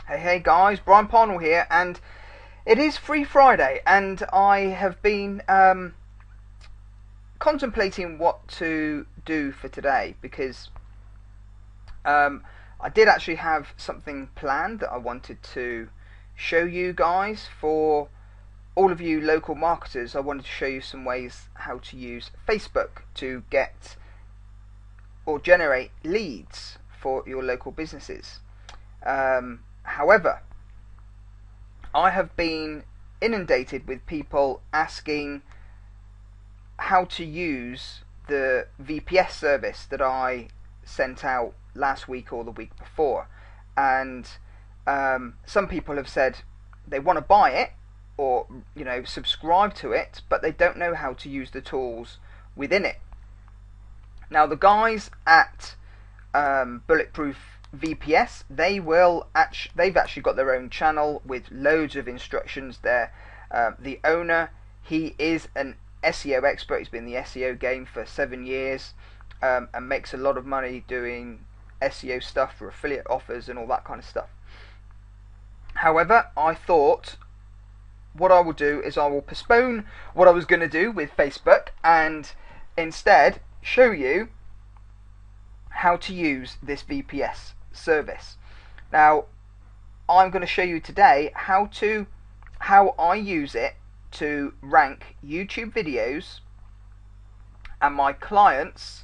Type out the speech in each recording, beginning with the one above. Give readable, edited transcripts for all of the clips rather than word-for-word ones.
Hey guys, Brian Parnell here, and it is Free Friday, and I have been contemplating what to do for today because I did actually have something planned that I wanted to show you guys. For all of you local marketers, I wanted to show you some ways how to use Facebook to get or generate leads for your local businesses. However, I have been inundated with people asking how to use the VPS service that I sent out last week or the week before, and some people have said they want to buy it or subscribe to it, but they don't know how to use the tools within it. Now the guys at Bulletproof VPS, they've actually got their own channel with loads of instructions there. The owner, he is an SEO expert. He's been in the SEO game for 7 years, and makes a lot of money doing SEO stuff for affiliate offers and all that kind of stuff. However, I thought what I will do is I will postpone what I was going to do with Facebook and instead show you how to use this VPS service. Now I'm going to show you today how I use it to rank YouTube videos and my clients'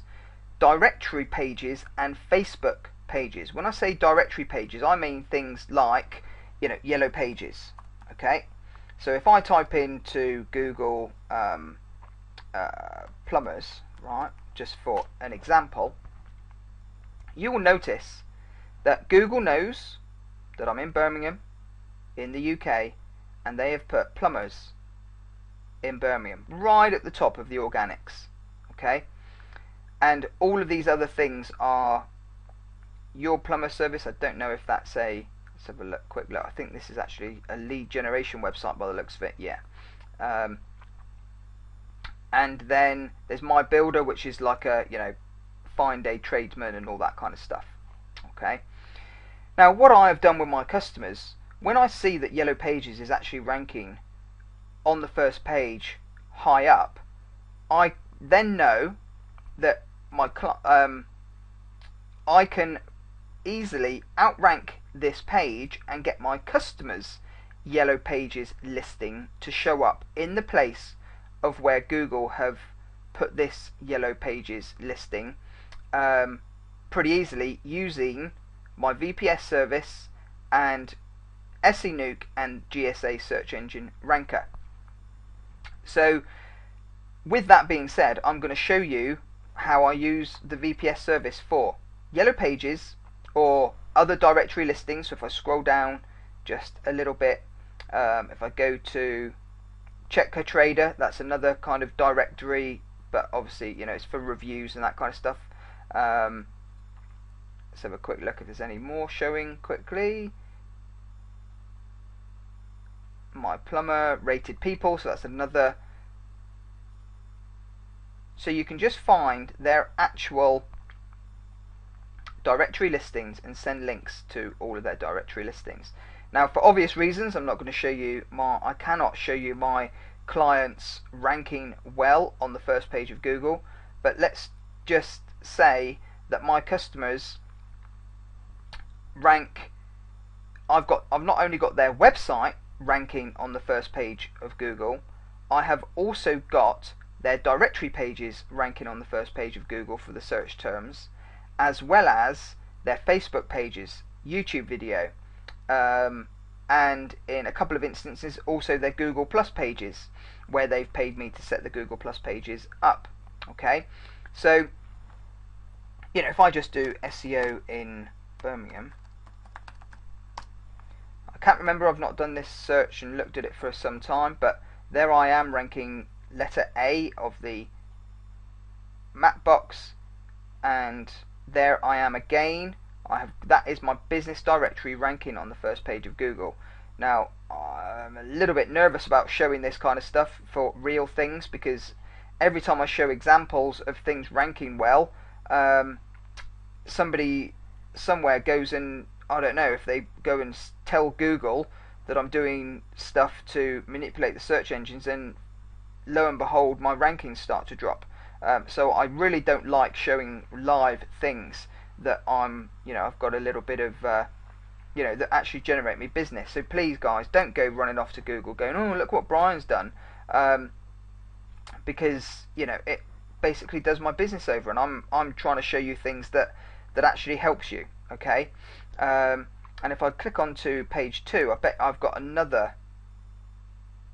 directory pages and Facebook pages. When I say directory pages, I mean things like yellow pages. Okay, so if I type into Google plumbers, right, just for an example, you will notice that Google knows that I'm in Birmingham in the UK, and they have put plumbers in Birmingham right at the top of the organics. Okay, and all of these other things are your plumber service. I don't know if that's a, let's have a look, quick look. I think this is actually a lead generation website by the looks of it. Yeah. And then there's my builder, which is like a find a tradesman and all that kind of stuff. Okay, now what I have done with my customers, when I see that Yellow Pages is actually ranking on the first page high up, I then know that I can easily outrank this page and get my customers' Yellow Pages listing to show up in the place of where Google have put this Yellow Pages listing pretty easily using my VPS service and SENuke and GSA search engine ranker. So with that being said, I'm going to show you how I use the VPS service for Yellow Pages or other directory listings. So if I scroll down just a little bit, if I go to Checker Trader, that's another kind of directory, but obviously it's for reviews and that kind of stuff. Let's have a quick look if there's any more showing quickly. My plumber, rated people, so that's another. So you can just find their actual directory listings and send links to all of their directory listings. Now, for obvious reasons, I'm not going to show you I cannot show you my clients ranking well on the first page of Google, but let's just say that my customers rank. I've not only got their website ranking on the first page of Google, I have also got their directory pages ranking on the first page of Google for the search terms, as well as their Facebook pages, YouTube video, and in a couple of instances also their Google Plus pages, where they've paid me to set the Google Plus pages up. Okay, so if I just do SEO in Birmingham, I can't remember, I've not done this search and looked at it for some time, but there I am ranking letter A of the map box, and there I am again. That is my business directory ranking on the first page of Google. Now I'm a little bit nervous about showing this kind of stuff for real things, because every time I show examples of things ranking well, somebody somewhere goes and I don't know, if they go and tell Google that I'm doing stuff to manipulate the search engines, then lo and behold, my rankings start to drop. So I really don't like showing live things that I've got a little bit of, that actually generate me business. So please, guys, don't go running off to Google going, oh, look what Brian's done, because it basically does my business over, and I'm trying to show you things that actually helps you. Okay, and if I click onto page 2, I bet I've got another.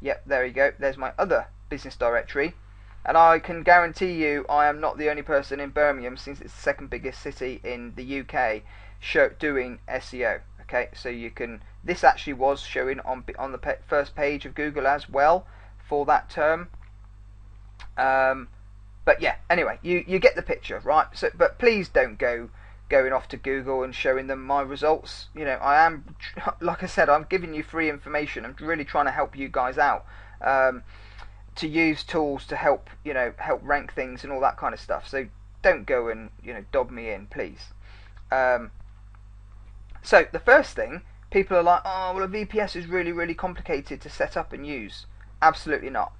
Yep, there you go. There's my other business directory. And I can guarantee you I am not the only person in Birmingham, since it's the second biggest city in the UK, doing SEO. Okay, so this actually was showing on the first page of Google as well for that term. But yeah, anyway, you get the picture, right? So, but please don't going off to Google and showing them my results. I am, like I said, I'm giving you free information. I'm really trying to help you guys out. To use tools to help rank things and all that kind of stuff. So don't go and dob me in, please. So the first thing, people are like, oh well, a VPS is really complicated to set up and use. Absolutely not.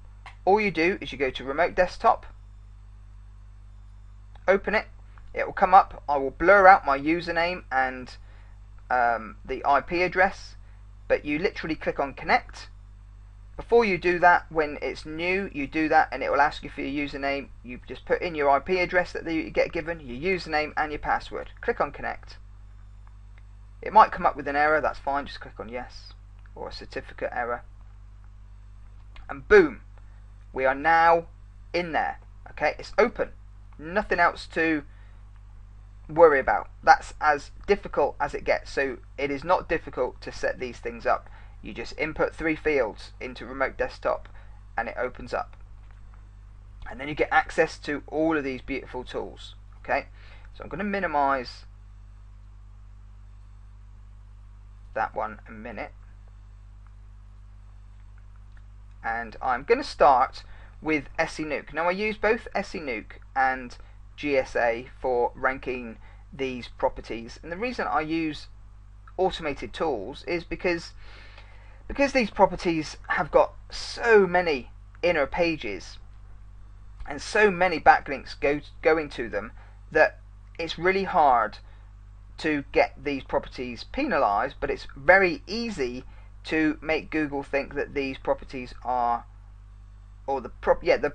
All you do is you go to remote desktop, open it, it will come up. I will blur out my username and the IP address, but you literally click on connect. Before you do that, when it's new, you do that and it will ask you for your username. You just put in your IP address that you get given, your username and your password. Click on connect. It might come up with an error, that's fine, just click on yes, or a certificate error. And boom, we are now in there. Okay, it's open. Nothing else to worry about. That's as difficult as it gets. So it is not difficult to set these things up. You just input 3 fields into remote desktop and it opens up, and then you get access to all of these beautiful tools. Okay, so I'm going to minimize that one a minute, and I'm going to start with SENuke. Now I use both SENuke and GSA for ranking these properties, and the reason I use automated tools is because these properties have got so many inner pages and so many backlinks going to them that it's really hard to get these properties penalized, but it's very easy to make Google think that these properties are, or the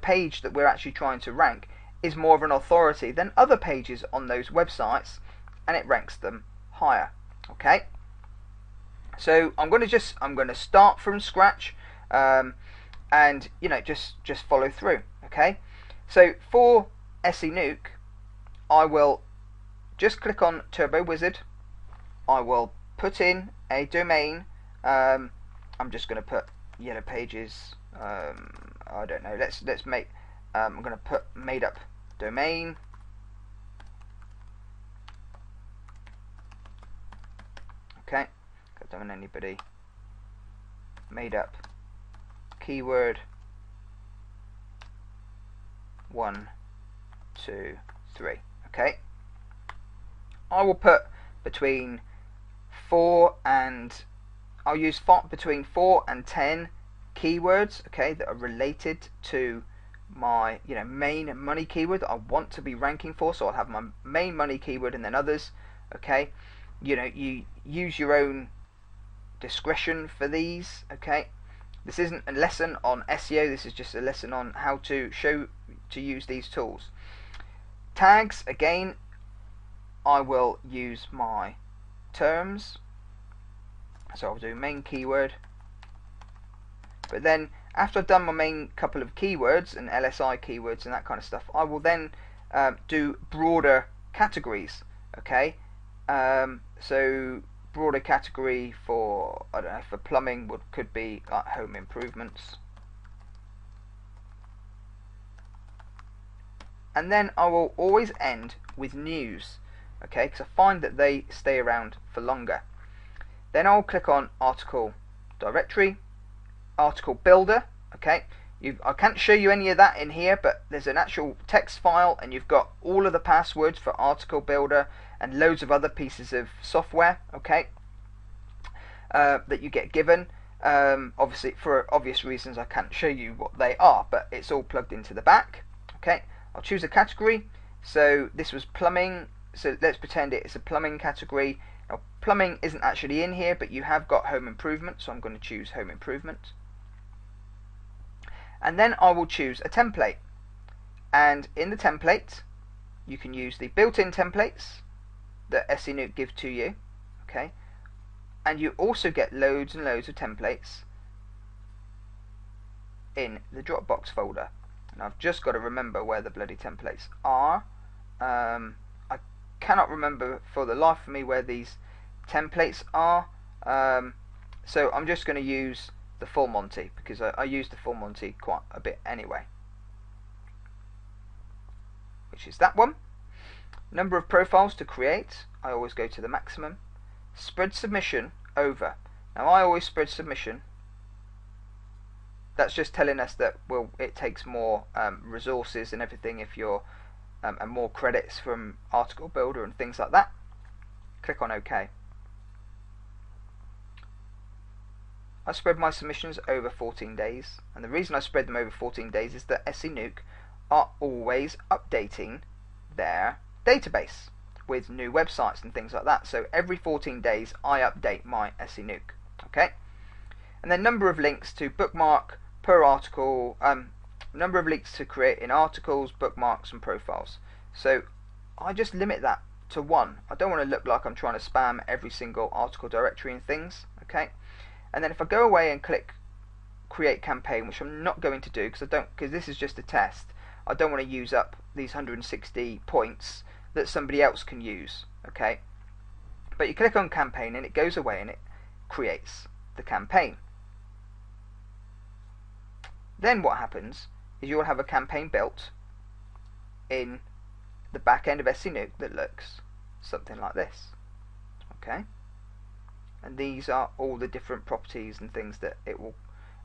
page that we're actually trying to rank is more of an authority than other pages on those websites, and it ranks them higher. Okay, so I'm going to start from scratch, and just follow through. Okay, so for SENuke, I will just click on Turbo Wizard. I will put in a domain. I'm just going to put Yellow Pages. I don't know. Let's make. I'm going to put made up domain. Okay. Don't want anybody. Made up keyword 1, 2, 3. Okay, I will put between 4 and I'll use between 4 and 10 keywords, okay, that are related to my main money keyword that I want to be ranking for. So I'll have my main money keyword and then others. Okay, you use your own discretion for these. Okay, this isn't a lesson on SEO, this is just a lesson on how to use these tools. Tags, again, I will use my terms, so I'll do main keyword, but then after I've done my main couple of keywords and LSI keywords and that kind of stuff, I will then do broader categories. Okay, so broader category for, I don't know, for plumbing could be like home improvements, and then I will always end with news, okay, because I find that they stay around for longer. Then I'll click on article directory, article builder. Okay, I can't show you any of that in here, but there's an actual text file and you've got all of the passwords for article builder, and loads of other pieces of software, okay, that you get given. Obviously, for obvious reasons, I can't show you what they are, but it's all plugged into the back. Okay, I'll choose a category. So this was plumbing, so let's pretend it's a plumbing category. Now, plumbing isn't actually in here, but you have got home improvement, so I'm going to choose home improvement. And then I will choose a template. And in the template, you can use the built-in templates that SEnuke give to you. Okay, and you also get loads and loads of templates in the Dropbox folder. And I've just got to remember where the bloody templates are. I cannot remember for the life of me where these templates are. So I'm just going to use the Full Monty, because I use the Full Monty quite a bit anyway, which is that one. Number of profiles to create, I always go to the maximum. Spread submission over. Now I always spread submission. That's just telling us that, well, it takes more resources and everything if you're and more credits from Article Builder and things like that. Click on OK. I spread my submissions over 14 days, and the reason I spread them over 14 days is that SEnuke are always updating their database with new websites and things like that. So every 14 days I update my SEnuke. Okay, and then number of links to bookmark per article, number of links to create in articles, bookmarks and profiles. So I just limit that to 1. I don't want to look like I'm trying to spam every single article directory and things. Okay, and then if I go away and click create campaign, which I'm not going to do because this is just a test, I don't want to use up these 160 points that somebody else can use. Okay, but you click on campaign and it goes away and it creates the campaign. Then what happens is you'll have a campaign built in the back end of SEnuke that looks something like this. Okay, and these are all the different properties and things that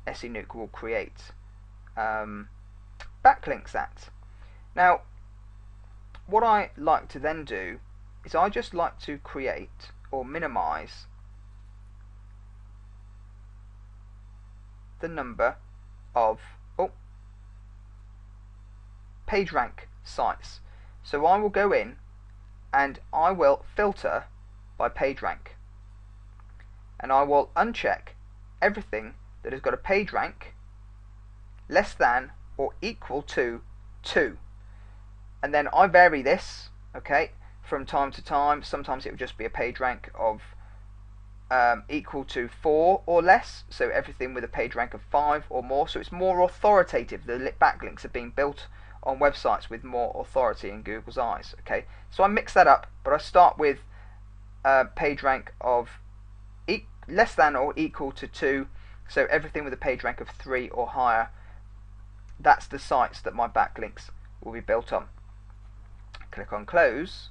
SEnuke will create backlinks at. Now, what I like to then do is I just like to create or minimize the number of PageRank sites. So I will go in and I will filter by PageRank, and I will uncheck everything that has got a PageRank less than or equal to 2. And then I vary this, okay, from time to time. Sometimes it will just be a PageRank of equal to 4 or less, so everything with a PageRank of 5 or more, so it's more authoritative. The backlinks are being built on websites with more authority in Google's eyes. Okay, so I mix that up, but I start with PageRank of less than or equal to 2, so everything with a PageRank of 3 or higher, that's the sites that my backlinks will be built on. Click on close.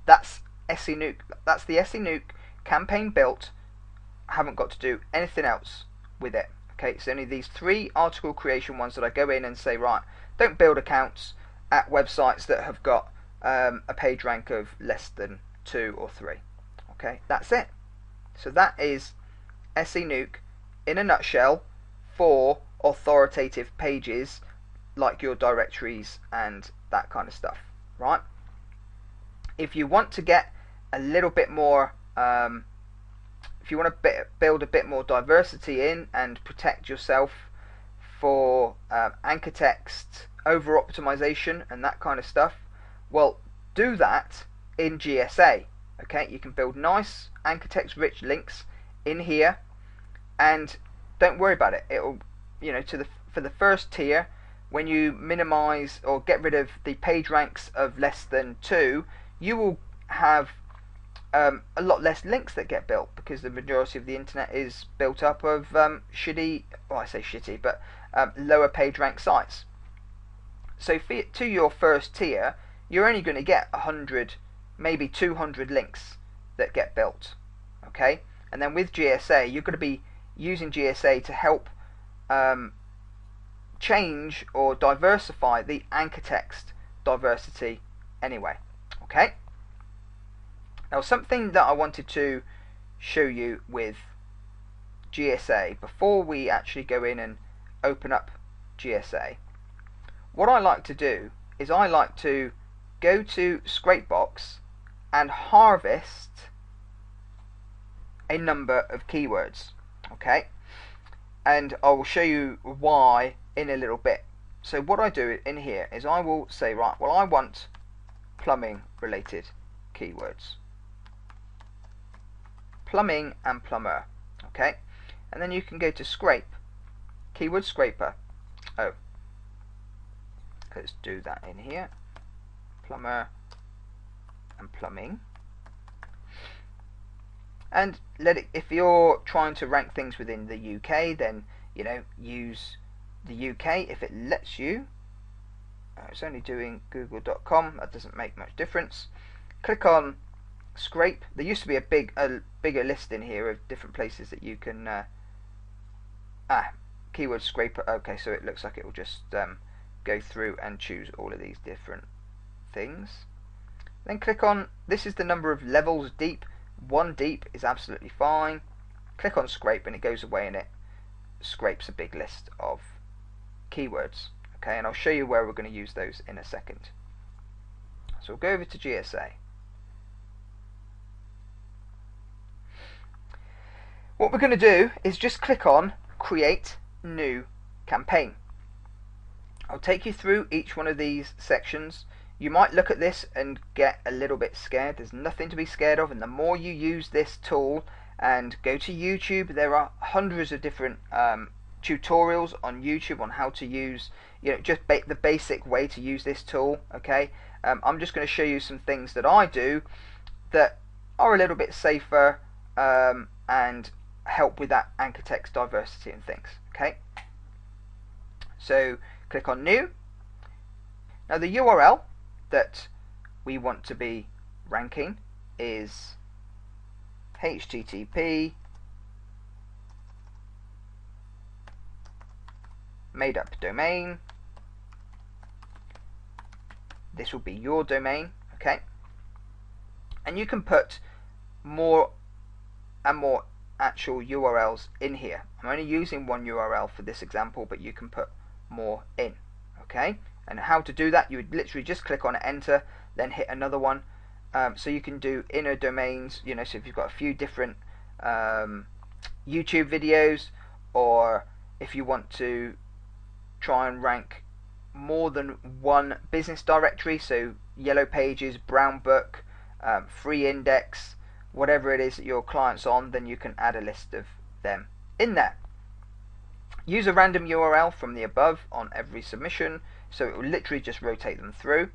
That's SEnuke. That's the SEnuke campaign built. I haven't got to do anything else with it. Okay, it's only these 3 article creation ones that I go in and say, right, don't build accounts at websites that have got a PageRank of less than 2 or 3. Okay, that's it. So that is SEnuke in a nutshell for authoritative pages like your directories and that kind of stuff, right? If you want to get a little bit more, if you want to build a bit more diversity in and protect yourself for anchor text, over optimization and that kind of stuff, well, do that in GSA. Okay, you can build nice anchor text rich links in here, and don't worry about it. It'll, you know, for the first tier, when you minimize or get rid of the page ranks of less than 2, you will have a lot less links that get built, because the majority of the internet is built up of shitty, well, I say shitty, but lower page rank sites. So to your first tier, you're only going to get 100, maybe 200 links that get built. Okay, and then with GSA, you're going to be using GSA to help change or diversify the anchor text diversity anyway. Okay. Now something that I wanted to show you with GSA before we actually go in and open up GSA, what I like to do is I like to go to Scrapebox and harvest a number of keywords. Okay, and I will show you why in a little bit. So what I do in here is I will say, right, well, I want plumbing related keywords, plumbing and plumber. Okay, and then you can go to scrape, keyword scraper. Oh, let's do that in here, plumber and plumbing, and let it, if you're trying to rank things within the UK, then you know, use the UK if it lets you. It's only doing google.com, that doesn't make much difference. Click on scrape. There used to be a bigger list in here of different places that you can keyword scraper. Okay, so it looks like it will just go through and choose all of these different things. Then click on, this is the number of levels deep. 1 deep is absolutely fine. Click on scrape and it goes away and it scrapes a big list of keywords. Okay, and I'll show you where we're going to use those in a second. So we'll go over to GSA. What we're going to do is just click on create new campaign. I'll take you through each one of these sections. You might look at this and get a little bit scared. There's nothing to be scared of, and the more you use this tool and go to YouTube, there are hundreds of different tutorials on YouTube on how to use, you know, just the basic way to use this tool. Okay, I'm just going to show you some things that I do that are a little bit safer and help with that anchor text diversity and things. Okay, so click on new. Now the URL that we want to be ranking is HTTP made up domain. This will be your domain. Okay, and you can put more and more actual URLs in here. I'm only using one URL for this example, but you can put more in. Okay, and how to do that, you would literally just click on enter, then hit another one. So you can do inner domains, you know, so if you've got a few different YouTube videos, or if you want to try and rank more than one business directory, so yellow pages, brown book, free index, whatever it is that your client's on, then you can add a list of them in there. Use a random URL from the above on every submission, so it will literally just rotate them through.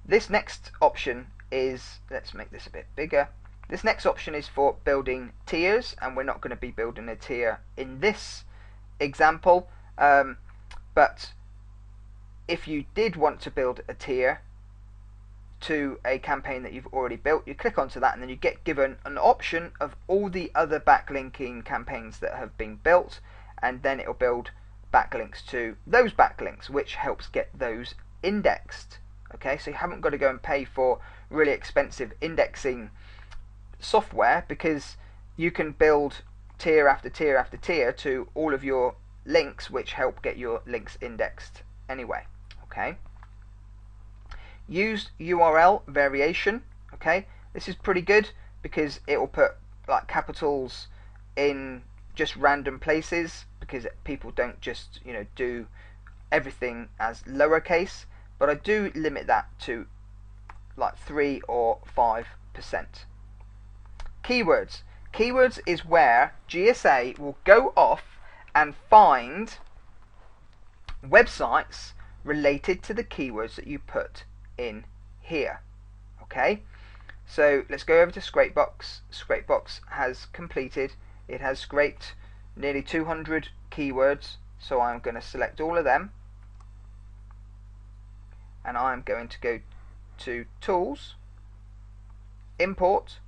This next option is, let's make this a bit bigger. This next option is for building tiers, and we're not going to be building a tier in this example, but if you did want to build a tier to a campaign that you've already built, you click onto that and then you get given an option of all the other backlinking campaigns that have been built, and then it'll build backlinks to those backlinks, which helps get those indexed. Okay, so you haven't got to go and pay for really expensive indexing software, because you can build tier after tier after tier to all of your links, which help get your links indexed anyway. Okay, use URL variation. Okay, this is pretty good because it will put like capitals in just random places, because people don't just, you know, do everything as lowercase, but I do limit that to like 3 or 5%. Keywords. Keywords is where GSA will go off and find websites related to the keywords that you put in here. Okay, so let's go over to Scrapebox. Scrapebox has completed. It has scraped nearly 200 keywords, so I'm going to select all of them, and I'm going to go to Tools, Import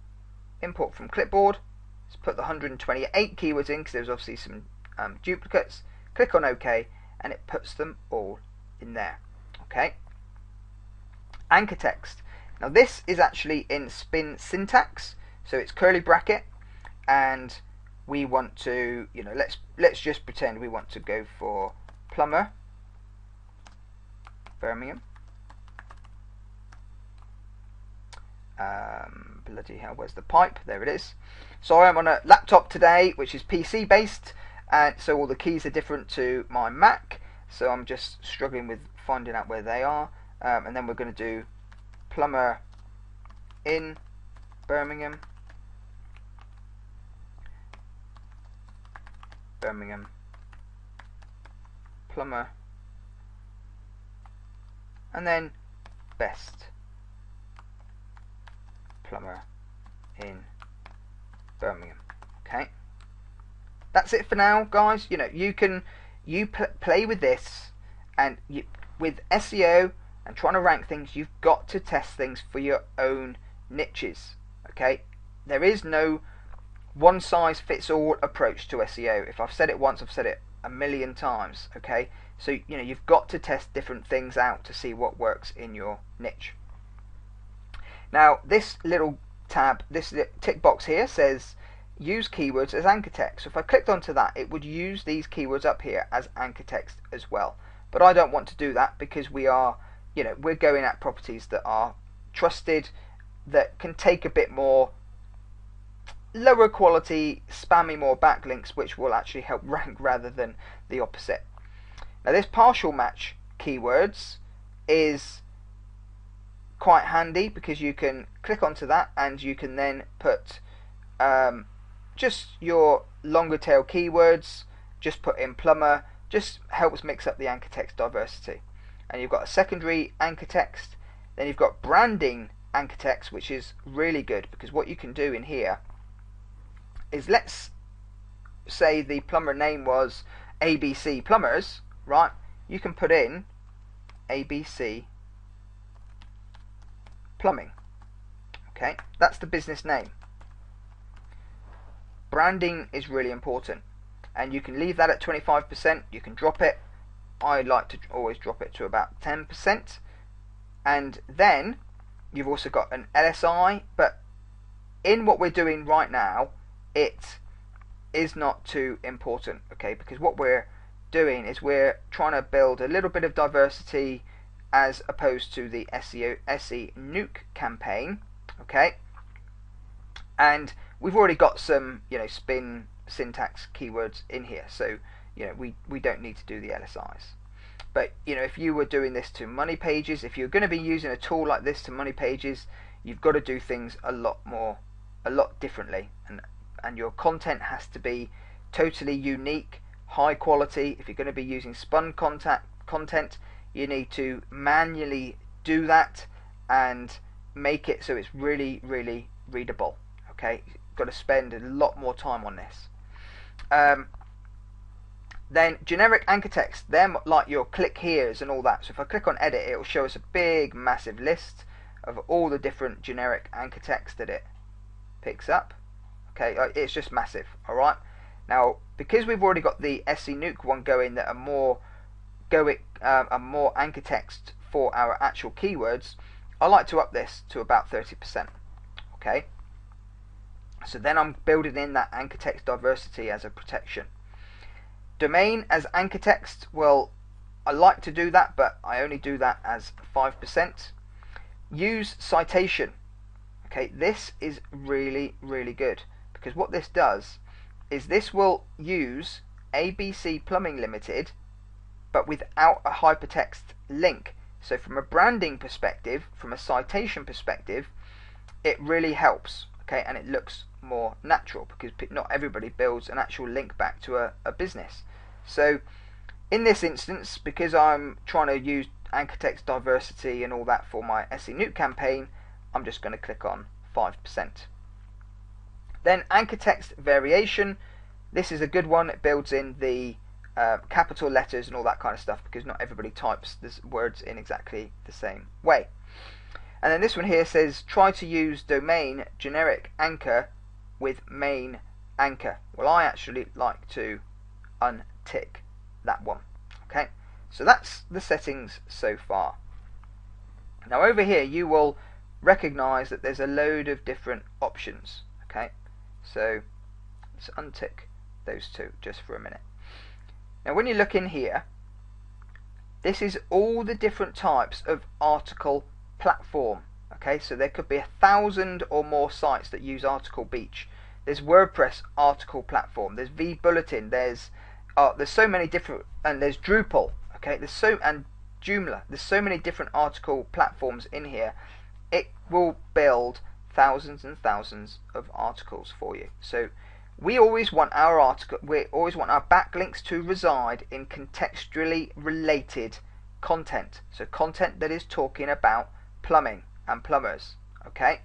from Clipboard. Let's put the 128 keywords in, because there's obviously some duplicates. Click on OK, and it puts them all in there. Okay. Anchor text. Now this is actually in spin syntax, so it's curly bracket, and we want to, let's just pretend we want to go for plumber Birmingham. Bloody hell, where's the pipe? There it is. So I'm on a laptop today, which is PC based, and so all the keys are different to my Mac, so I'm just struggling with finding out where they are. And then we're going to do plumber in Birmingham, plumber, and then best plumber in Birmingham. Okay, that's it for now, guys. You play with this, and with SEO and trying to rank things, you've got to test things for your own niches. Okay, there is no one size fits all approach to SEO. If I've said it once, I've said it a million times. Okay, so you've got to test different things out to see what works in your niche. Now this little tab, this tick box here says use keywords as anchor text. So if I clicked onto that, it would use these keywords up here as anchor text as well. But I don't want to do that because we are, we're going at properties that are trusted, that can take a bit more lower quality, spammy more backlinks, which will actually help rank rather than the opposite. Now this partial match keywords is quite handy because you can click onto that and you can then put just your longer tail keywords, just put in plumber, just helps mix up the anchor text diversity. And you've got a secondary anchor text, then you've got branding anchor text, which is really good because what you can do in here is, let's say the plumber name was ABC Plumbers, right? You can put in ABC Plumbing. Okay, that's the business name. Branding is really important, and you can leave that at 25%. You can drop it. I like to always drop it to about 10%. And then you've also got an LSI, but in what we're doing right now, it is not too important, okay? Because what we're doing is we're trying to build a little bit of diversity as opposed to the SE nuke campaign, okay? And we've already got some, spin syntax keywords in here, so we don't need to do the LSIs. But if you were doing this to money pages, if you're going to be using a tool like this to money pages, you've got to do things a lot differently, and your content has to be totally unique, high quality. If you're going to be using spun content, you need to manually do that and make it so it's really, really readable. Okay, you've got to spend a lot more time on this. Then generic anchor text, they're like your click here's and all that. So if I click on edit, it will show us a big massive list of all the different generic anchor text that it picks up. Okay, it's just massive. Alright, now because we've already got the SE nuke one going that are more anchor text for our actual keywords, I like to up this to about 30%. Okay, so then I'm building in that anchor text diversity as a protection. Domain as anchor text, well, I like to do that, but I only do that as 5%. Use citation. Okay, this is really, really good, because what this does is this will use ABC Plumbing Limited, but without a hypertext link. So from a branding perspective, from a citation perspective, it really helps. Okay, and it looks more natural because not everybody builds an actual link back to a business. So in this instance, because I'm trying to use anchor text diversity and all that for my SE nuke campaign, I'm just going to click on 5%. Then anchor text variation. This is a good one. It builds in the capital letters and all that kind of stuff because not everybody types the words in exactly the same way. And then this one here says try to use domain generic anchor with main anchor. Well, I actually like to untick that one. Okay, so that's the settings so far. Now over here you will recognize that there's a load of different options. Okay, so let's untick those two just for a minute. Now when you look in here, this is all the different types of article platform. Okay, so there could be 1,000 or more sites that use Article Beach. There's WordPress article platform, there's vBulletin, there's so many different, and there's Drupal. Okay, and Joomla. There's so many different article platforms in here. It will build thousands and thousands of articles for you. So we always want our backlinks to reside in contextually related content. So content that is talking about plumbing and plumbers. Okay.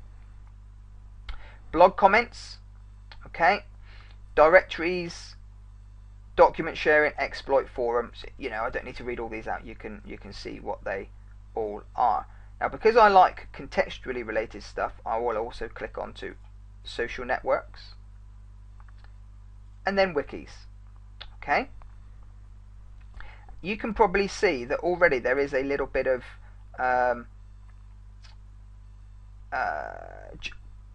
Blog comments. Okay. Directories, document sharing, exploit forums. You know, I don't need to read all these out. You can see what they all are. Now, because I like contextually related stuff, I will also click onto social networks and then wikis. Okay. You can probably see that already there is a little bit of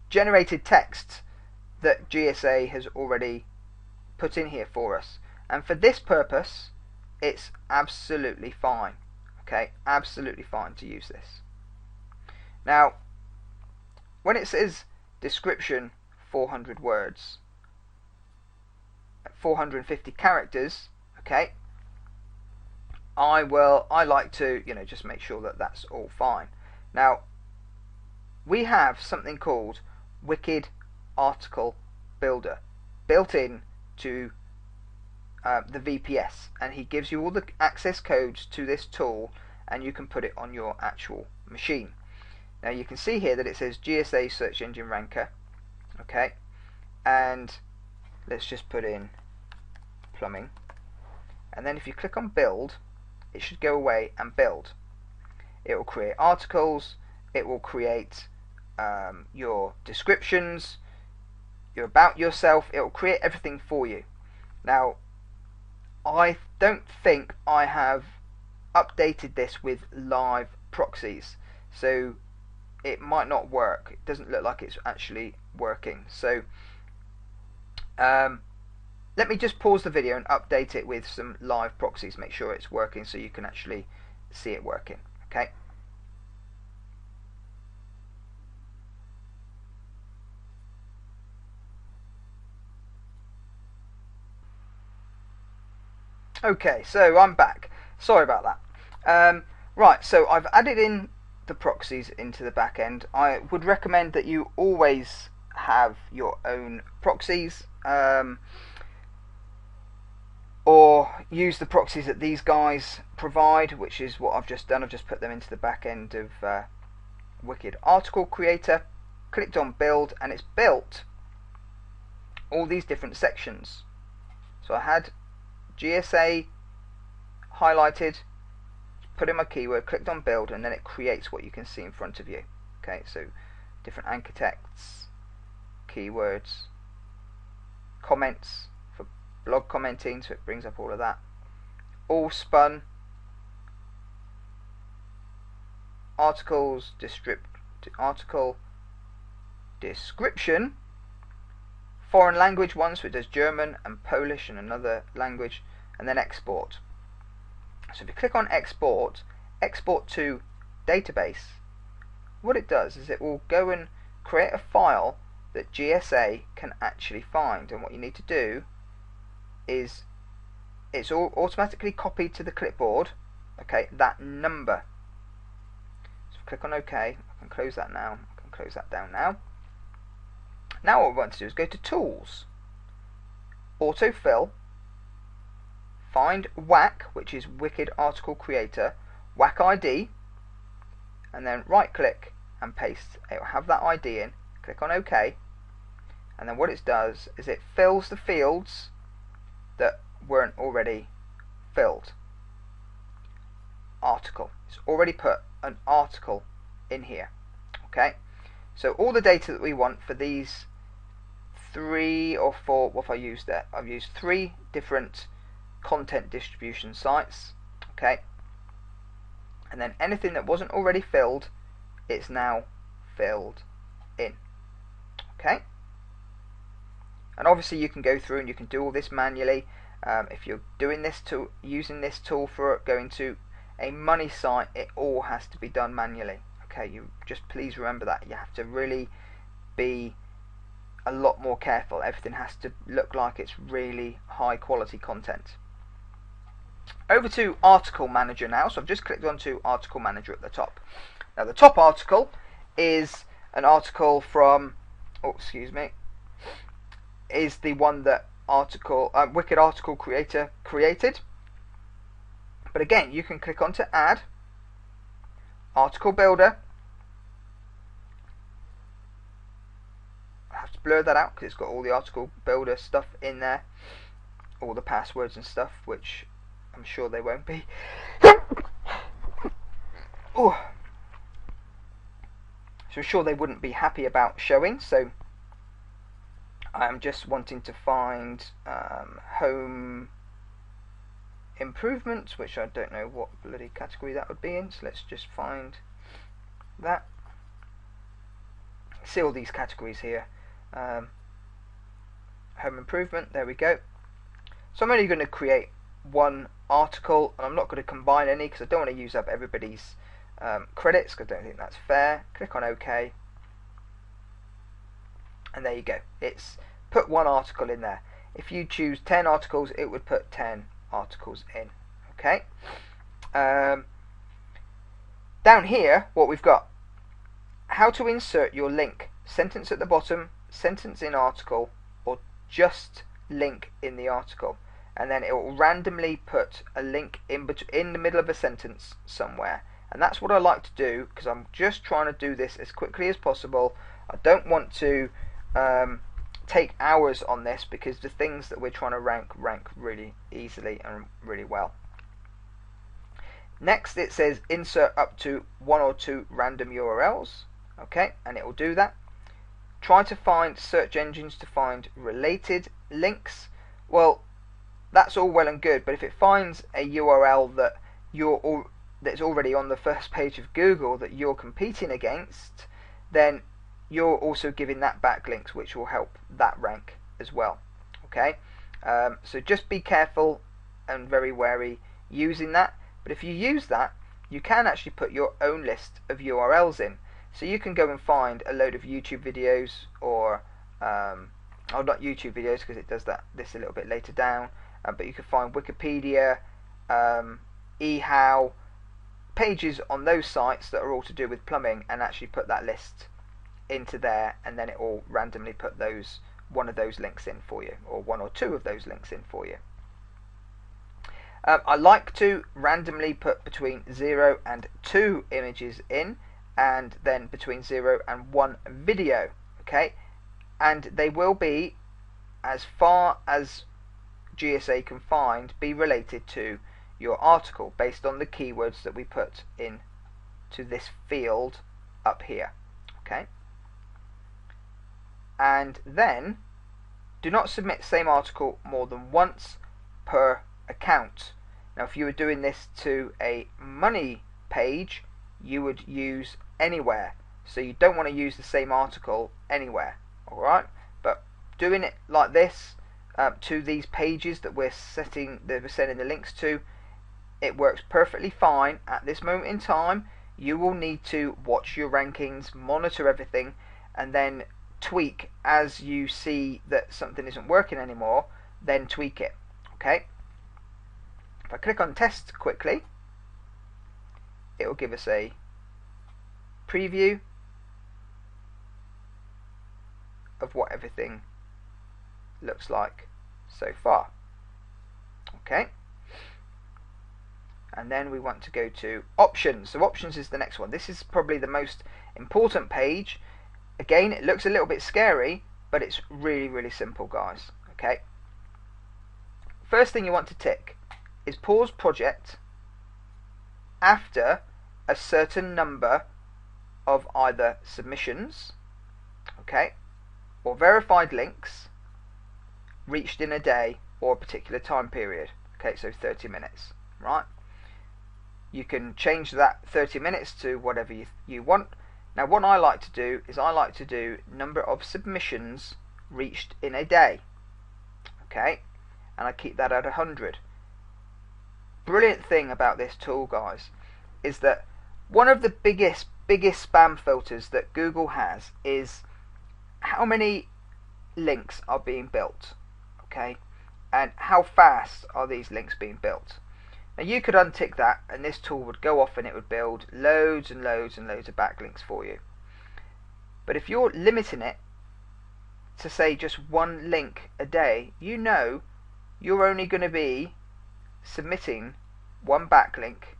generated text that GSA has already put in here for us, and for this purpose it's absolutely fine. Okay, absolutely fine to use this. Now when it says description 400 words, 450 characters, okay, I like to, you know, just make sure that that's all fine. Now we have something called Wicked Article Builder built in to the VPS, and he gives you all the access codes to this tool, and you can put it on your actual machine. Now you can see here that it says GSA search engine ranker. Okay, and let's just put in plumbing, and then if you click on build, it should go away and build. It will create articles, it will create your descriptions, your about yourself. It will create everything for you. Now I don't think I have updated this with live proxies, so it might not work. It doesn't look like it's actually working. So let me just pause the video and update it with some live proxies, make sure it's working so you can actually see it working. Okay. Okay, so I'm back. Sorry about that. Right, so I've added in the proxies into the back end. I would recommend that you always have your own proxies, or use the proxies that these guys provide, which is what I've just done. I've just put them into the back end of Wicked Article Creator, clicked on build, and it's built all these different sections. So I had GSA highlighted, put in my keyword, clicked on build, and then it creates what you can see in front of you. Okay, so different anchor texts, keywords, comments for blog commenting, so it brings up all of that, all spun, articles, article description, foreign language one, so it does German and Polish and another language, and then export. So if you click on export, export to database, what it does is it will go and create a file that GSA can actually find, and what you need to do is it's all automatically copied to the clipboard. Okay, that number. So click on OK. I can close that now. I can close that down now. Now what we want to do is go to Tools, Autofill, find WAC, which is Wicked Article Creator, WAC ID, and then right click and paste. It will have that ID in. Click on OK, and then what it does is it fills the fields that weren't already filled. Article. It's already put an article in here. Okay, so all the data that we want for these 3 or 4, what have I used there? I've used 3 different content distribution sites. Okay, and then anything that wasn't already filled, it's now filled in. Okay, and obviously you can go through and you can do all this manually. If you're doing this using this tool for going to a money site, it all has to be done manually. Okay, you just please remember that. You have to really be a lot more careful. Everything has to look like it's really high quality content. Over to Article Manager now. So I've just clicked onto Article Manager at the top. Now the top article is an article from, is the one that Wicked Article Creator created. But again, you can click onto Add, Article Builder. I have to blur that out because it's got all the Article Builder stuff in there, all the passwords and stuff, which I'm sure they won't be. Oh. So I'm sure they wouldn't be happy about showing. So I'm just wanting to find home improvements, which I don't know what bloody category that would be in. So let's just find that. See all these categories here. Home improvement. There we go. So I'm only going to create one article, and I'm not going to combine any because I don't want to use up everybody's credits, because I don't think that's fair. Click on OK, and there you go. It's put one article in there. If you choose 10 articles, it would put 10 articles in. Okay. Down here, what we've got: how to insert your link. Sentence at the bottom, sentence in article, or just link in the article. And then it will randomly put a link in the middle of a sentence somewhere. And that's what I like to do, because I'm just trying to do this as quickly as possible. I don't want to take hours on this, because the things that we're trying to rank really easily and really well. Next, it says insert up to 1 or 2 random URLs. Okay, and it will do that. Try to find search engines to find related links. Well, that's all well and good, but if it finds a URL that that's already on the first page of Google that you're competing against, then you're also giving that backlinks, which will help that rank as well. Okay, so just be careful and very wary using that. But if you use that, you can actually put your own list of URLs in. So you can go and find a load of YouTube videos, or not YouTube videos, because it does this a little bit later down. But you can find Wikipedia, eHow, pages on those sites that are all to do with plumbing, and actually put that list into there, and then it will randomly put one of those links in for you, or 1 or 2 of those links in for you. I like to randomly put between 0 and 2 images in, and then between 0 and 1 video. Okay, and they will be, as far as GSA can find, be related to your article based on the keywords that we put in to this field up here. Okay, and then do not submit same article more than once per account. Now, if you were doing this to a money page, you would use anywhere, so you don't want to use the same article anywhere. Alright, but doing it like this to these pages that we're sending the links to, it works perfectly fine at this moment in time. You will need to watch your rankings, monitor everything, and then tweak as you see that something isn't working anymore, then tweak it. Okay, if I click on test quickly, it will give us a preview of what everything looks like so far. Okay, and then we want to go to options. So options is the next one. This is probably the most important page. Again, it looks a little bit scary, but it's really, really simple, guys. Okay, first thing you want to tick is pause project after a certain number of either submissions, okay, or verified links reached in a day or a particular time period. Okay, so 30 minutes, right? You can change that 30 minutes to whatever you want. Now what I like to do is I like to do number of submissions reached in a day. Okay, and I keep that at 100. Brilliant thing about this tool, guys, is that one of the biggest spam filters that Google has is how many links are being built, okay, and how fast are these links being built. Now you could untick that and this tool would go off and it would build loads and loads and loads of backlinks for you. But if you're limiting it to say just one link a day, you know you're only going to be submitting one backlink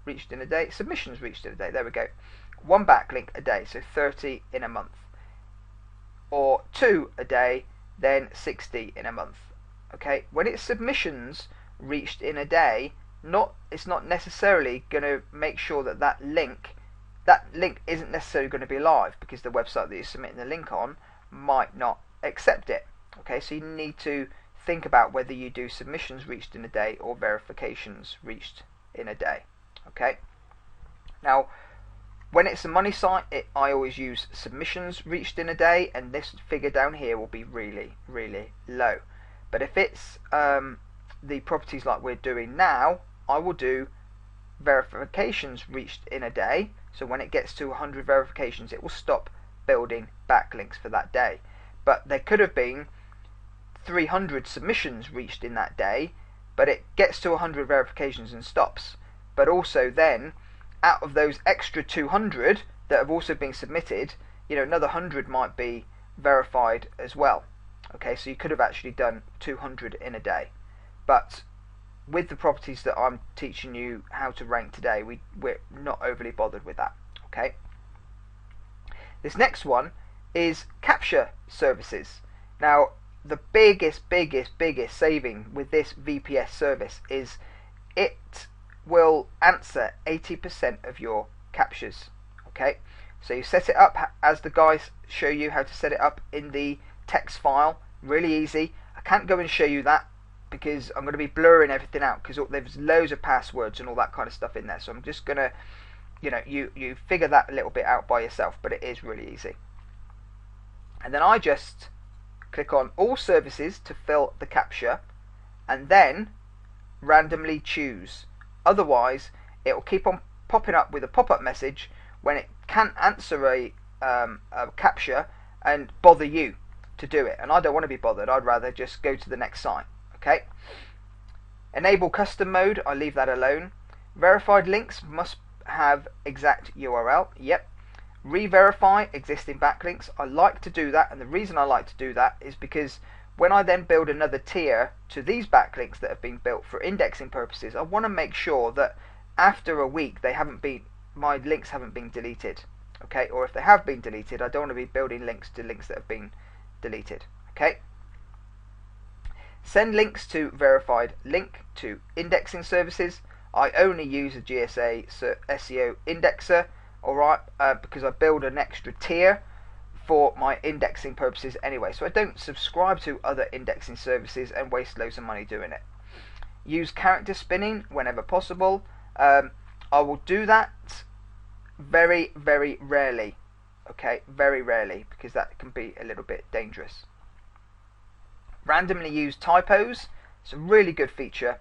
reached in a day, submissions reached in a day, there we go, one backlink a day, so 30 in a month, or 2 a day, then 60 in a month. Okay, when it's submissions reached in a day, it's not necessarily going to make sure that that link isn't necessarily going to be live, because the website that you're submitting the link on might not accept it. Okay, so you need to think about whether you do submissions reached in a day or verifications reached in a day. Okay, now when it's a money site, I always use submissions reached in a day, and this figure down here will be really low. But if it's the properties like we're doing now, I will do verifications reached in a day. So when it gets to 100 verifications, it will stop building backlinks for that day. But there could have been 300 submissions reached in that day, but it gets to 100 verifications and stops. But also then, out of those extra 200 that have also been submitted, another 100 might be verified as well. Okay, so you could have actually done 200 in a day. But with the properties that I'm teaching you how to rank today, we're not overly bothered with that. Okay. This next one is capture services. Now, the biggest saving with this VPS service is it will answer 80% of your captures. Okay, so you set it up as the guys show you how to set it up in the text file. Really easy. I can't go and show you that because I'm going to be blurring everything out, because there's loads of passwords and all that kind of stuff in there. So I'm just going to, you figure that a little bit out by yourself, but it is really easy. And then I just click on all services to fill the captcha, and then randomly choose. Otherwise, it will keep on popping up with a pop-up message when it can't answer a captcha and bother you to do it. And I don't want to be bothered. I'd rather just go to the next site. Okay. Enable custom mode. I leave that alone. Verified links must have exact URL. Yep. Re-verify existing backlinks. I like to do that, and the reason I like to do that is because when I then build another tier to these backlinks that have been built for indexing purposes, I want to make sure that after a week my links haven't been deleted. Okay, or if they have been deleted, I don't want to be building links to links that have been deleted. Okay. Send links to verified link to indexing services. I only use a GSA SEO indexer, alright, because I build an extra tier for my indexing purposes anyway, so I don't subscribe to other indexing services and waste loads of money doing it. Use character spinning whenever possible. I will do that very rarely, okay, very rarely, because that can be a little bit dangerous. Randomly use typos. It's a really good feature,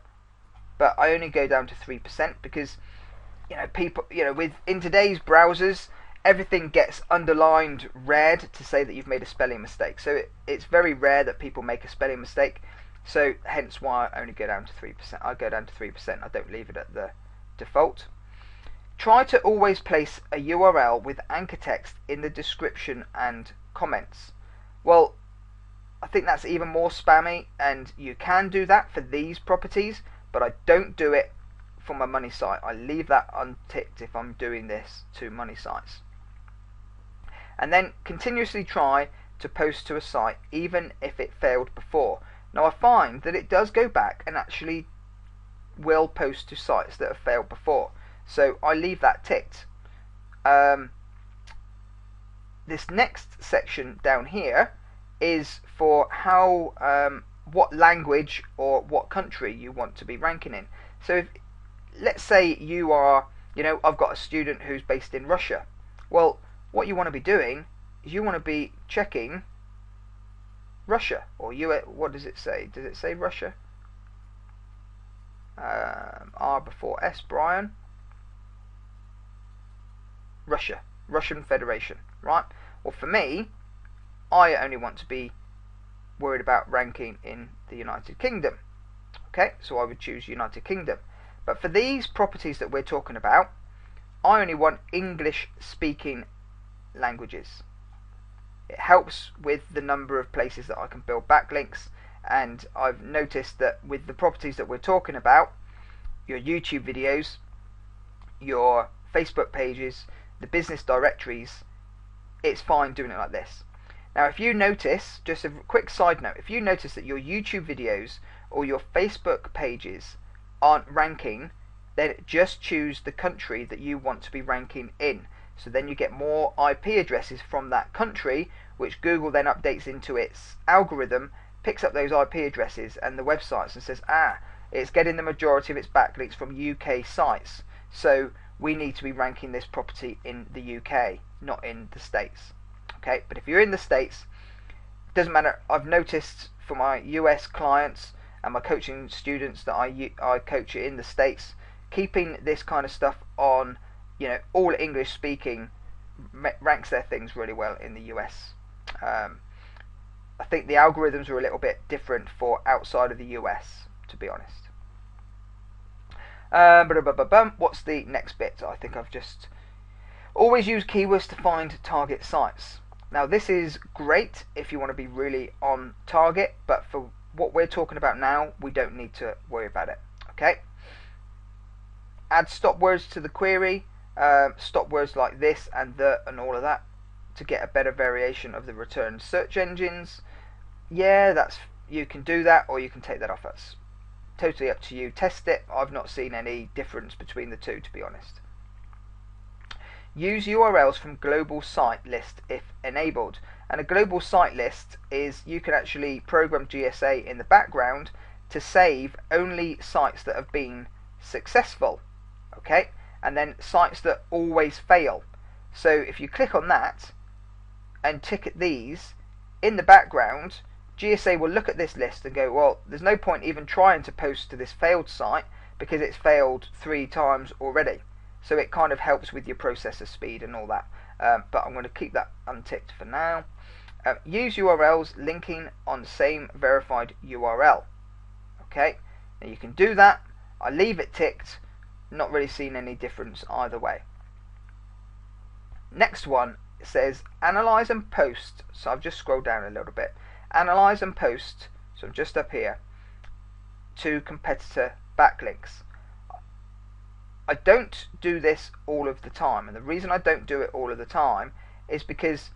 but I only go down to 3% because people, in today's browsers, everything gets underlined red to say that you've made a spelling mistake. So it's very rare that people make a spelling mistake. So hence why I only go down to 3%. I go down to 3%. I don't leave it at the default. Try to always place a URL with anchor text in the description and comments. Well, I think that's even more spammy, and you can do that for these properties, but I don't do it for my money site. I leave that unticked if I'm doing this to money sites. And then continuously try to post to a site even if it failed before. Now I find that it does go back and actually will post to sites that have failed before, so I leave that ticked. This next section down here is for how what language or what country you want to be ranking in. So if, let's say you are, I've got a student who's based in Russia, Well, what you want to be doing is you want to be checking Russia or US. What does it say? Does it say Russia? R before S, Brian. Russia, Russian Federation, right? Well, for me, I only want to be worried about ranking in the United Kingdom. Okay, so I would choose United Kingdom. But for these properties that we're talking about, I only want English speaking languages. It helps with the number of places that I can build backlinks, and I've noticed that with the properties that we're talking about, your YouTube videos, your Facebook pages, the business directories, it's fine doing it like this. Now if you notice, just a quick side note, if you notice that your YouTube videos or your Facebook pages aren't ranking, then just choose the country that you want to be ranking in. So then you get more IP addresses from that country, which Google then updates into its algorithm, picks up those IP addresses and the websites and says, it's getting the majority of its backlinks from UK sites, so we need to be ranking this property in the UK, not in the States. Okay, but if you're in the States, it doesn't matter. I've noticed for my US clients and my coaching students that I coach in the States, keeping this kind of stuff on, all English speaking ranks their things really well in the US. I think the algorithms are a little bit different for outside of the US, to be honest. What's the next bit? I think I've just always use keywords to find target sites. Now this is great if you want to be really on target, but for what we're talking about now, we don't need to worry about it. Okay. Add stop words to the query, stop words like this and the and all of that to get a better variation of the return search engines. Yeah, you can do that, or you can take that off. That's totally up to you. Test it. I've not seen any difference between the two, to be honest. Use URLs from global site list if enabled. And a global site list is you can actually program GSA in the background to save only sites that have been successful. Okay, and then sites that always fail. So if you click on that and tick at these, in the background GSA will look at this list and go, well, there's no point even trying to post to this failed site because it's failed 3 times already. So it kind of helps with your processor speed and all that. But I'm going to keep that unticked for now. Use URLs linking on the same verified URL. Okay, now you can do that. I leave it ticked. Not really seen any difference either way. Next one says analyze and post. So I've just scrolled down a little bit. Analyze and post, so just up here, to competitor backlinks. I don't do this all of the time, and the reason I don't do it all of the time is because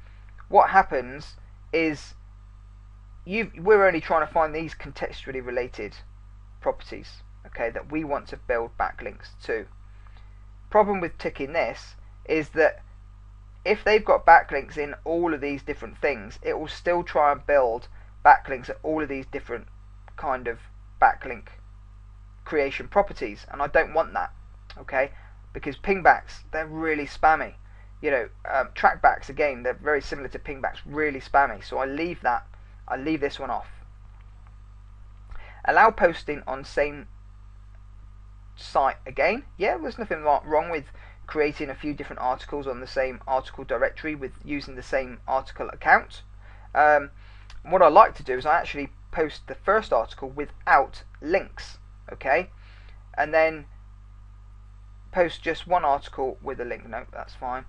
what happens is we're only trying to find these contextually related properties, okay, that we want to build backlinks to. Problem with ticking this is that if they've got backlinks in all of these different things, it will still try and build backlinks at all of these different kind of backlink creation properties, and I don't want that. Okay, because pingbacks, they're really spammy. Trackbacks, again, they're very similar to pingbacks, really spammy. So I leave this one off. Allow posting on same site again. Yeah, there's nothing wrong with creating a few different articles on the same article directory with using the same article account. What I like to do is I actually post the first article without links, okay, and then post just one article with a link. No, that's fine.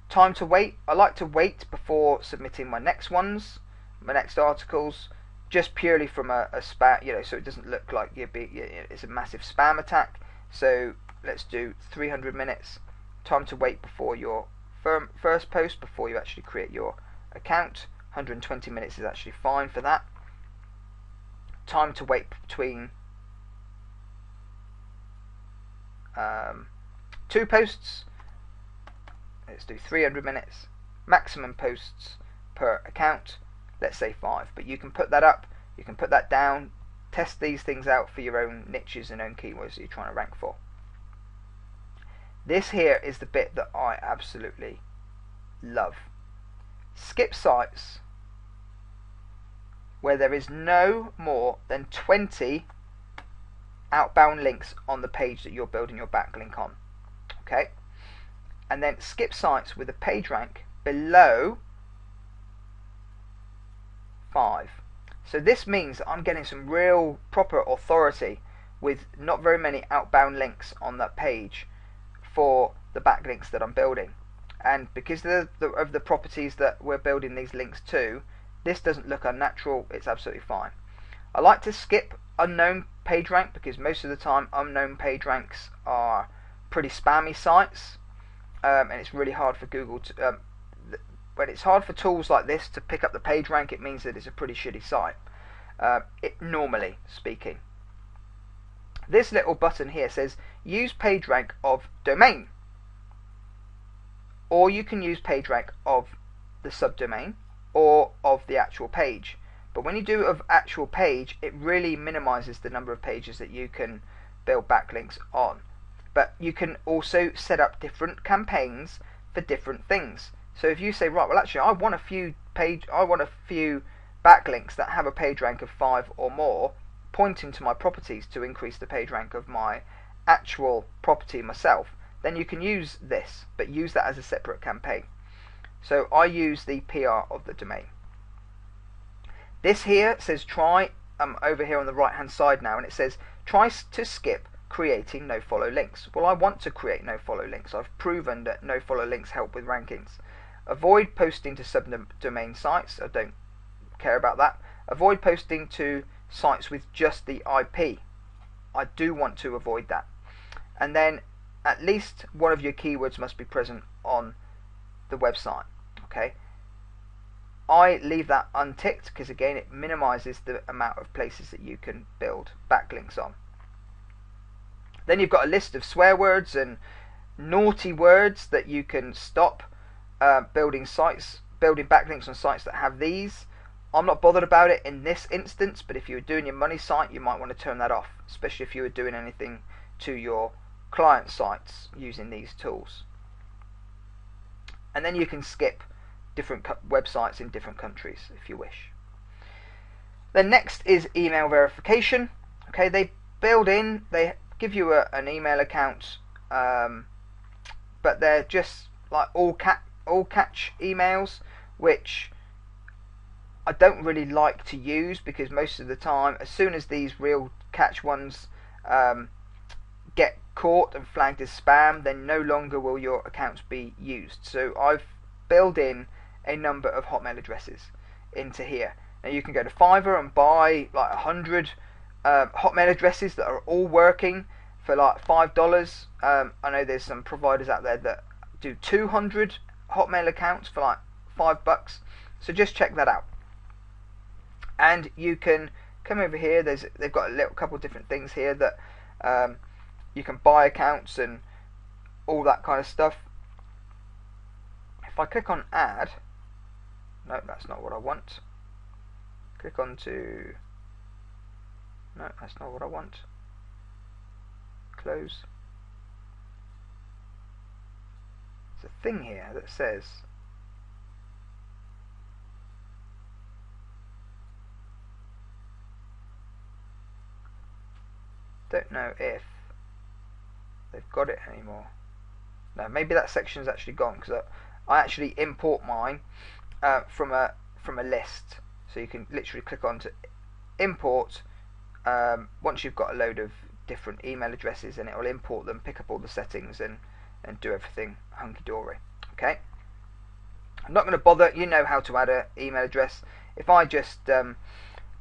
Time to wait. I like to wait before submitting my next ones, my next articles, just purely from a spam, so it doesn't look like it's a massive spam attack. So let's do 300 minutes. Time to wait before your first post, before you actually create your account. 120 minutes is actually fine for that. Time to wait between 2 posts. Let's do 300 minutes. Maximum posts per account, let's say 5. But you can put that up, you can put that down. Test these things out for your own niches and own keywords that you're trying to rank for. This here is the bit that I absolutely love. Skip sites where there is no more than 20 outbound links on the page that you're building your backlink on. Okay? And then skip sites with a page rank below 5. So this means that I'm getting some real proper authority with not very many outbound links on that page for the backlinks that I'm building. And because of the properties that we're building these links to, this doesn't look unnatural, it's absolutely fine. I like to skip unknown page rank because most of the time unknown page ranks are pretty spammy sites, and it's really hard for Google to when it's hard for tools like this to pick up the page rank, it means that it's a pretty shitty site, normally speaking. This little button here says use page rank of domain, or you can use page rank of the subdomain or of the actual page. But when you do of actual page, it really minimizes the number of pages that you can build backlinks on. But you can also set up different campaigns for different things. So if you say, right, well actually I want a few backlinks that have a page rank of 5 or more, pointing to my properties to increase the page rank of my actual property myself, then you can use this, but use that as a separate campaign. So I use the PR of the domain. This here says try, over here on the right hand side now, and it says try to skip creating nofollow links. Well, I want to create nofollow links. I've proven that nofollow links help with rankings. Avoid posting to subdomain sites. I don't care about that. Avoid posting to sites with just the IP. I do want to avoid that. And then at least one of your keywords must be present on the website. Okay. I leave that unticked because again it minimizes the amount of places that you can build backlinks on. Then you've got a list of swear words and naughty words that you can stop building backlinks on sites that have these. I'm not bothered about it in this instance, but if you were doing your money site, you might want to turn that off, especially if you were doing anything to your client sites using these tools. And then you can skip different websites in different countries if you wish. Then next is email verification. Okay, they give you an email account, but they're just like all catch emails, which I don't really like to use because most of the time, as soon as these real catch ones get caught and flagged as spam, then no longer will your accounts be used. So I've built in a number of Hotmail addresses into here. Now you can go to Fiverr and buy like 100 Hotmail addresses that are all working for like $5. I know there's some providers out there that do 200 Hotmail accounts for like $5. So just check that out. And you can come over here. They've got a couple of different things here that you can buy accounts and all that kind of stuff. If I click on add, no, that's not what I want. Click on to, no, that's not what I want. Close. There's a thing here that says don't know if they've got it anymore. No, maybe that section's actually gone because I actually import mine from a list. So you can literally click on to import once you've got a load of different email addresses, and it will import them, pick up all the settings, and do everything hunky-dory. Okay. I'm not going to bother. You know how to add an email address. If I just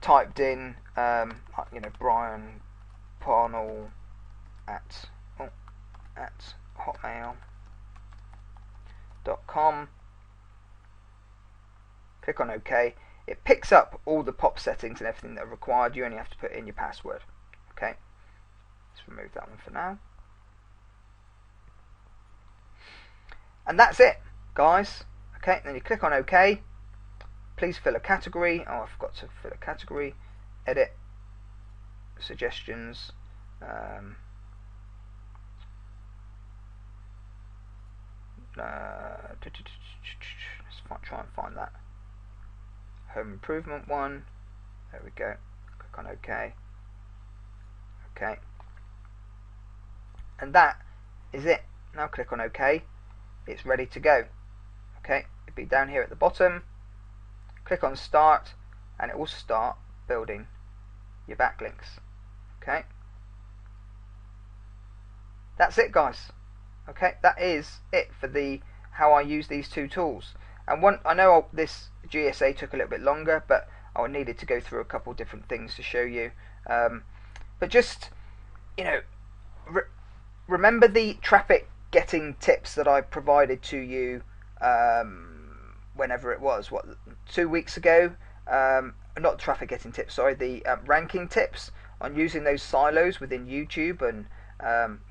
typed in, Brian Parnell at hotmail.com, click on OK. It picks up all the POP settings and everything that are required. You only have to put in your password. Okay. Let's remove that one for now. And that's it, guys. Okay, then you click on OK. Please fill a category. Oh, I forgot to fill a category. Edit. Suggestions. try and find that home improvement one. There we go. Click on OK. Okay. And that is it. Now click on OK. It's ready to go. Okay. It'll be down here at the bottom. Click on Start, and it will start building your backlinks. Okay. That's it, guys. Okay, that is it for the how I use these two tools. And I know this GSA took a little bit longer, but I needed to go through a couple different things to show you. But just, you know, remember the traffic getting tips that I provided to you whenever it was, 2 weeks ago? Not traffic getting tips, sorry, the ranking tips on using those silos within YouTube and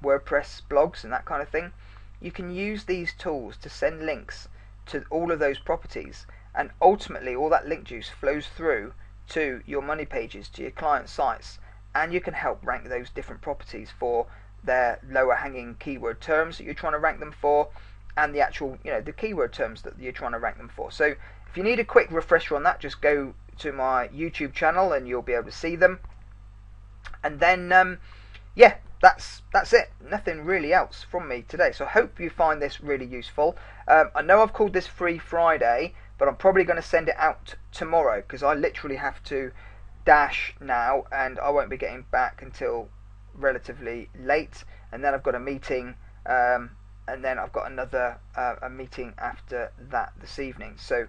WordPress blogs and that kind of thing. You can use these tools to send links to all of those properties, and ultimately all that link juice flows through to your money pages, to your client sites, and you can help rank those different properties for their lower hanging keyword terms that you're trying to rank them for, and the actual, you know, the keyword terms that you're trying to rank them for. So if you need a quick refresher on that, just go to my YouTube channel and you'll be able to see them. And then yeah, that's it. Nothing really else from me today. So I hope you find this really useful. I know I've called this Free Friday, but I'm probably going to send it out tomorrow because I literally have to dash now, and I won't be getting back until relatively late. And then I've got a meeting, and then I've got another a meeting after that this evening. So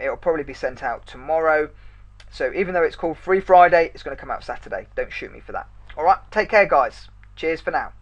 it'll probably be sent out tomorrow. So even though it's called Free Friday, it's going to come out Saturday. Don't shoot me for that. Alright, take care, guys. Cheers for now.